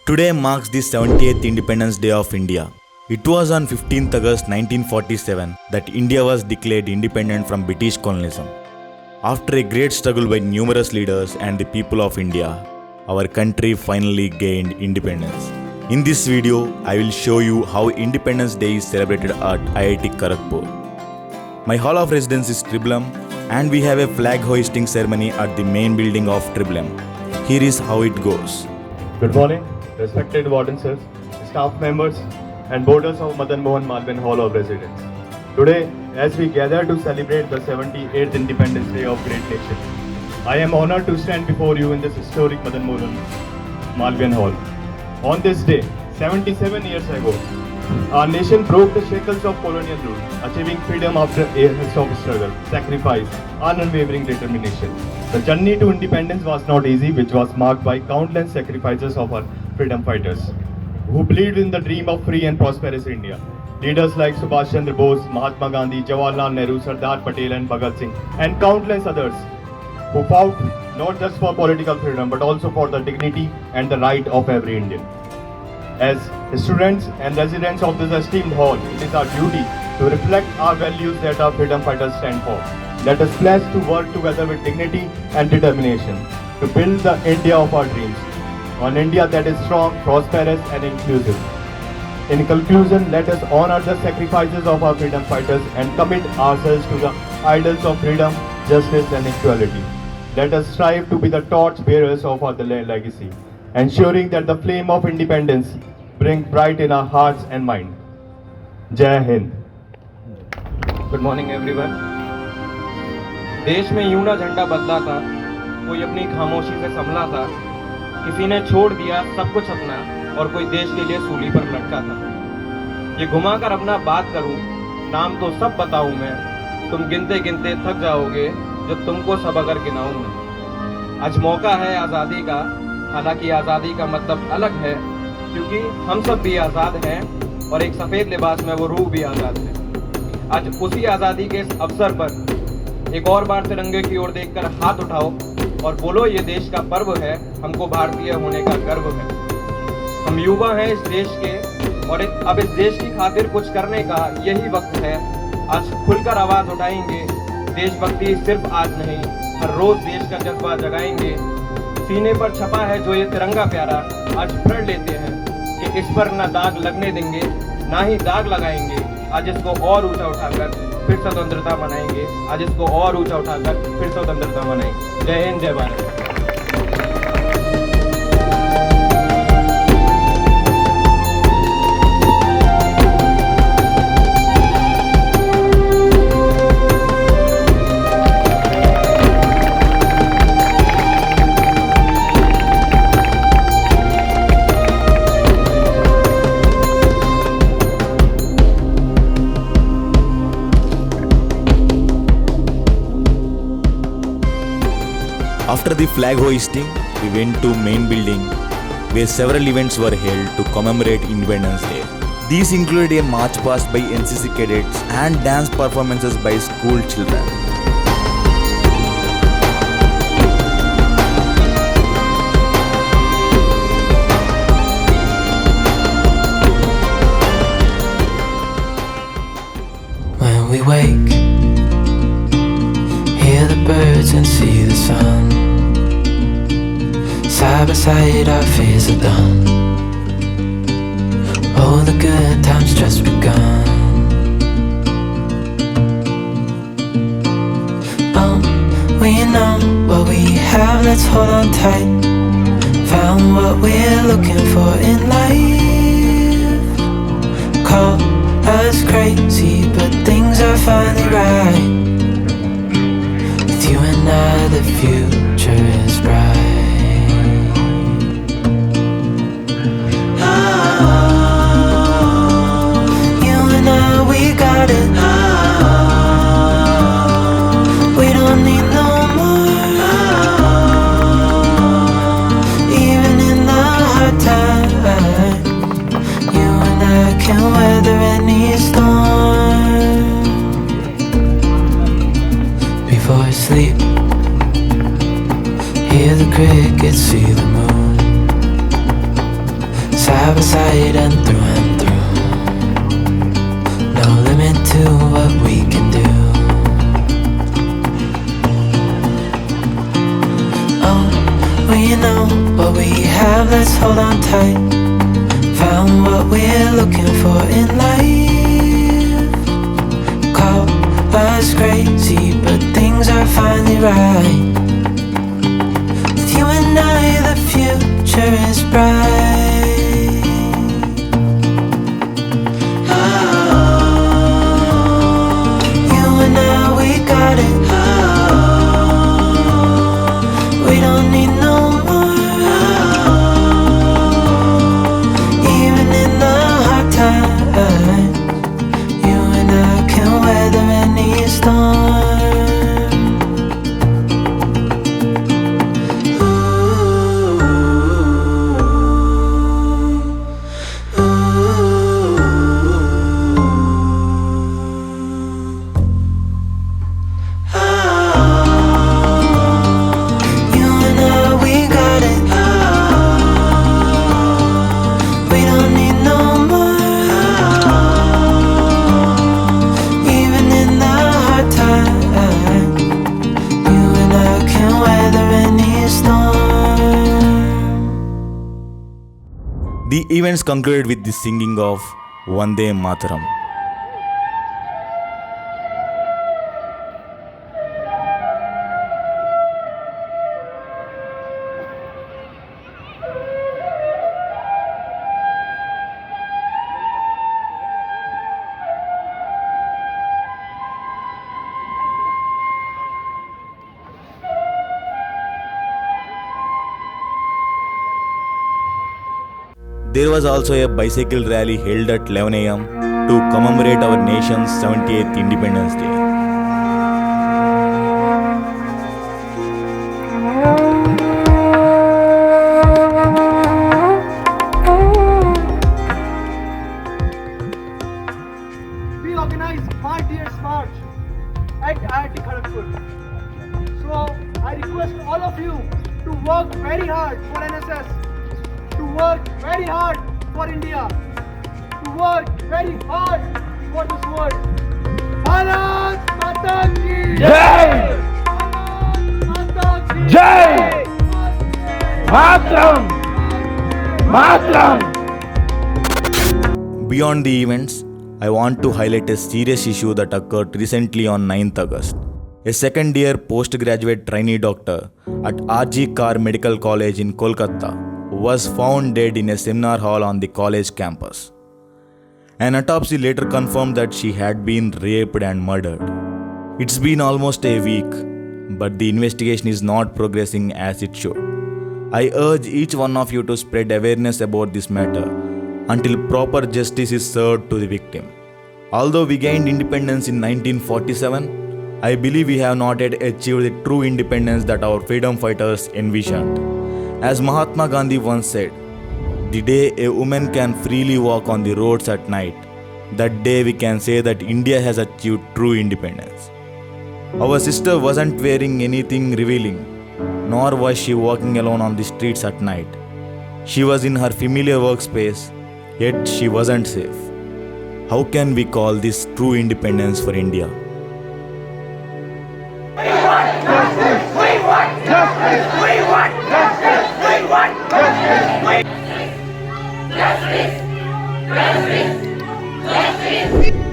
Today marks the 70th Independence Day of India. It was on 15th August 1947 that India was declared independent from British colonialism. After a great struggle by numerous leaders and the people of India, our country finally gained independence. In this video, I will show you how Independence Day is celebrated at IIT Kharagpur. My hall of residence is Tribulum and we have a flag hoisting ceremony at the main building of Tribulum. Here is how it goes. Good morning, respected audiences, staff members and boarders of Madan Mohan Malviyan Hall of Residence. Today, as we gather to celebrate the 78th Independence Day of great nation, I am honored to stand before you in this historic Madan Mohan Malviyan Hall. On this day, 77 years ago, our nation broke the shackles of colonial rule, achieving freedom after years of struggle, sacrifice, and unwavering determination. The journey to independence was not easy, which was marked by countless sacrifices of our freedom fighters, who believed in the dream of free and prosperous India. Leaders like Subhash Chandra Bose, Mahatma Gandhi, Jawaharlal Nehru, Sardar Patel and Bhagat Singh, and countless others, who fought not just for political freedom, but also for the dignity and the right of every Indian. As students and residents of this esteemed hall, it is our duty to reflect our values that our freedom fighters stand for. Let us pledge to work together with dignity and determination to build the India of our dreams, an India that is strong, prosperous and inclusive. In conclusion, let us honor the sacrifices of our freedom fighters and commit ourselves to the ideals of freedom, justice and equality. Let us strive to be the torch bearers of our legacy, ensuring that the flame of independence bring pride in our hearts and mind. Jai Hind. Good morning everyone. देश में यूं ना झंडा बदला था, कोई अपनी खामोशी से संभला था, किसी ने छोड़ दिया सब कुछ अपना और कोई देश के लिए सूली पर लटका था। ये घुमाकर अपना बात करूं, नाम तो सब बताऊं मैं, तुम गिनते गिनते थक जाओगे जो तुमको सब अगर गिनाऊं मैं। आज मौका है आज़ादी का, हालांकि आज़ादी का मतलब अलग है, क्योंकि हम सब भी आज़ाद हैं और एक सफ़ेद लिबास में वो रूह भी आज़ाद है। आज उसी आज़ादी के इस अवसर पर एक और बार तिरंगे की ओर देखकर हाथ उठाओ और बोलो ये देश का पर्व है, हमको भारतीय होने का गर्व है। हम युवा हैं इस देश के और अब इस देश की खातिर कुछ करने का यही वक्त है। आज खुलकर आवाज़ उठाएंगे, देशभक्ति सिर्फ आज नहीं, हर रोज़ देश का जज्बा जगाएंगे। सीने पर छपा है जो ये तिरंगा प्यारा, आज प्रण लेते हैं कि इस पर ना दाग लगने देंगे, ना ही दाग लगाएंगे। आज इसको और ऊंचा उठाकर फिर स्वतंत्रता मनाएंगे, आज इसको और ऊंचा उठाकर फिर स्वतंत्रता मनाएंगे। जय हिंद, जय Bharat. After the flag hoisting, we went to main building where several events were held to commemorate Independence Day. These included a march past by NCC cadets and dance performances by school children. When we wake, hear the birds and see the sun. Side by side our fears are done. Oh, the good times just begun. Oh, we know what we have, let's hold on tight. Found what we're looking for in life. Call us crazy, but things are finally right. With you and I, the future is bright. We got it. We don't need no more. Even in the hard time, you and I can weather any storm. Before I sleep, hear the crickets side by side and through and through. No limit to what we can do. Oh, we know what we have, let's hold on tight. Found what we're looking for in life. Call us crazy, but things are finally right. With you and I, the future is bright. Oh, you and I, we got it. Oh, we don't need no more. Oh, even in the hard times, you and I can weather any storm. You and I, we got it. We don't need no more. Even in the hard times, you and I can weather any storm. The events concluded with the singing of Vande Mataram. There was also a bicycle rally held at 11 a.m. to commemorate our nation's 78th Independence Day. We organized Martyr March at IIT Kharagpur. So I request all of you to work very hard for NSS, to work very hard for India, to work very hard for this world. Bharat Mata Ki Jai! Bharat Mata Ki Jai! Matram! Matram! Beyond the events, I want to highlight a serious issue that occurred recently on 9th August. A second-year postgraduate trainee doctor at R.G. Kar Medical College in Kolkata was found dead in a seminar hall on the college campus. An autopsy later confirmed that she had been raped and murdered. It's been almost a week, but the investigation is not progressing as it should. I urge each one of you to spread awareness about this matter until proper justice is served to the victim. Although we gained independence in 1947, I believe we have not yet achieved the true independence that our freedom fighters envisioned. As Mahatma Gandhi once said, "The day a woman can freely walk on the roads at night, that day we can say that India has achieved true independence." Our sister wasn't wearing anything revealing, nor was she walking alone on the streets at night. She was in her familiar workspace, yet she wasn't safe. How can we call this true independence for India? Justice! Justice! Justice! Justice!